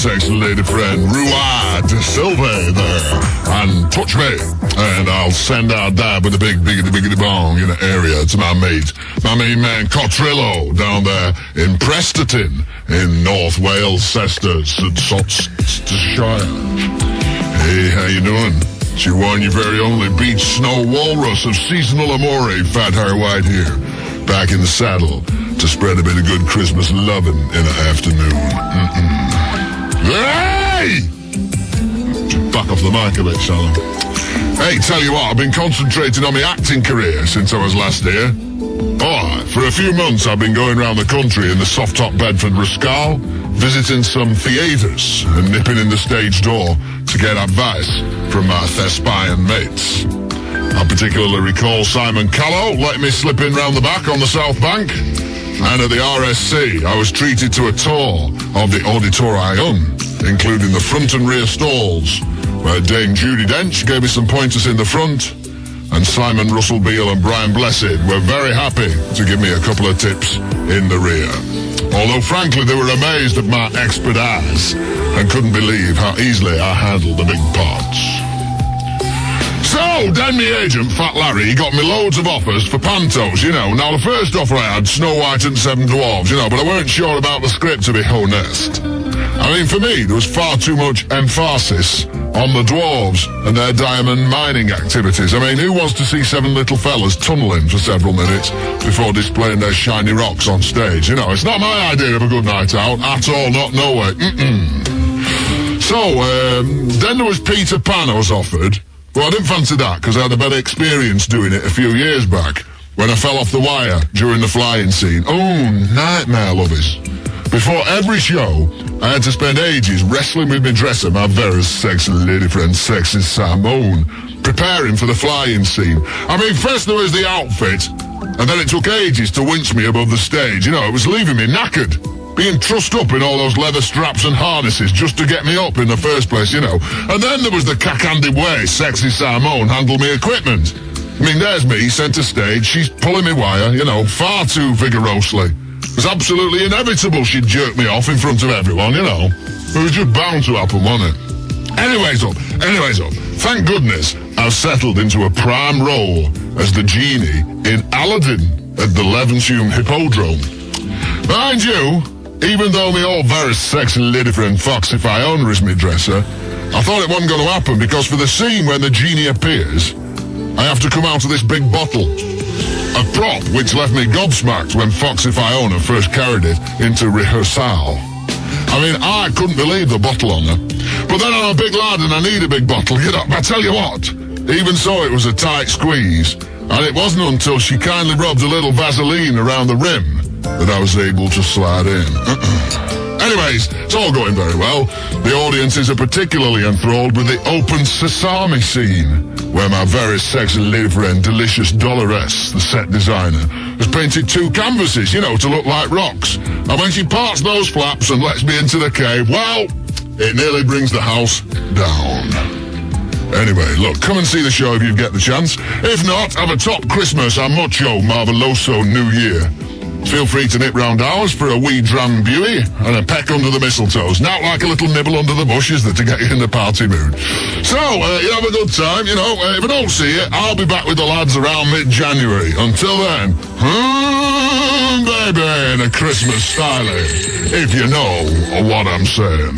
sexy lady friend, Rua de Silva there. And touch me, and I'll send out that with a big biggity bong in the area to my main man Cotrillo down there in Presterton in North Wales, Cesters and Shire. Hey, how you doing? She won your very only beach snow walrus of seasonal amore, fat hair, white hair, back in the saddle to spread a bit of good Christmas loving in the afternoon. Hey! Back off the mic a bit, shall I? Hey, tell you what, I've been concentrating on my acting career since I was last here. Oh, for a few months I've been going around the country in the soft-top Bedford Rascal, visiting some theatres and nipping in the stage door to get advice from my thespian mates. I particularly recall Simon Callow letting me slip in round the back on the South Bank. And at the RSC, I was treated to a tour of the auditorium, including the front and rear stalls, where Dame Judi Dench gave me some pointers in the front, and Simon Russell Beale and Brian Blessed were very happy to give me a couple of tips in the rear. Although, frankly, they were amazed at my expertise and couldn't believe how easily I handled the big parts. So, then me agent, Fat Larry, got me loads of offers for pantos, you know. Now, the first offer I had, Snow White and Seven Dwarfs, you know, but I weren't sure about the script, to be honest. I mean, for me, there was far too much emphasis on the dwarves and their diamond mining activities. I mean, who wants to see seven little fellas tunneling for several minutes before displaying their shiny rocks on stage? You know, it's not my idea of a good night out at all, not no way. So, then there was Peter Pan I was offered. Well, I didn't fancy that because I had a better experience doing it a few years back when I fell off the wire during the flying scene. Oh, nightmare, lovies. Before every show, I had to spend ages wrestling with my dresser, my very sexy lady friend, Sexy Simone, preparing for the flying scene. I mean, first there was the outfit, and then it took ages to winch me above the stage. You know, it was leaving me knackered, being trussed up in all those leather straps and harnesses just to get me up in the first place, you know. And then there was the cack-handed way Sexy Simone handled me equipment. I mean, there's me, centre stage, she's pulling me wire, you know, far too vigorously. It was absolutely inevitable she'd jerk me off in front of everyone, you know. It was just bound to happen, wasn't it? Anyways up. Thank goodness I've settled into a prime role as the genie in Aladdin at the Levenshulme Hippodrome. Mind you, even though me old very sexy lady friend Foxy Fiona is me dresser, I thought it wasn't going to happen because for the scene when the genie appears, I have to come out of this big bottle. A prop which left me gobsmacked when Foxy Fiona first carried it into rehearsal. I mean, I couldn't believe the bottle on her. But then I'm a big lad and I need a big bottle, you know. But I tell you what, even so it was a tight squeeze. And it wasn't until she kindly rubbed a little Vaseline around the rim that I was able to slide in. Anyways, it's all going very well. The audiences are particularly enthralled with the open sesame scene, where my very sexy lady friend, Delicious Dolores, the set designer, has painted 2 canvases, you know, to look like rocks. And when she parts those flaps and lets me into the cave, well, it nearly brings the house down. Anyway, look, come and see the show if you get the chance. If not, have a top Christmas and mucho marveloso New Year. Feel free to nip round ours for a wee dram beauty and a peck under the mistletoes. Not like a little nibble under the bushes that to get you in the party mood. So, you have a good time, you know. If I don't see you, I'll be back with the lads around mid-January. Until then, baby, in a Christmas style, if you know what I'm saying.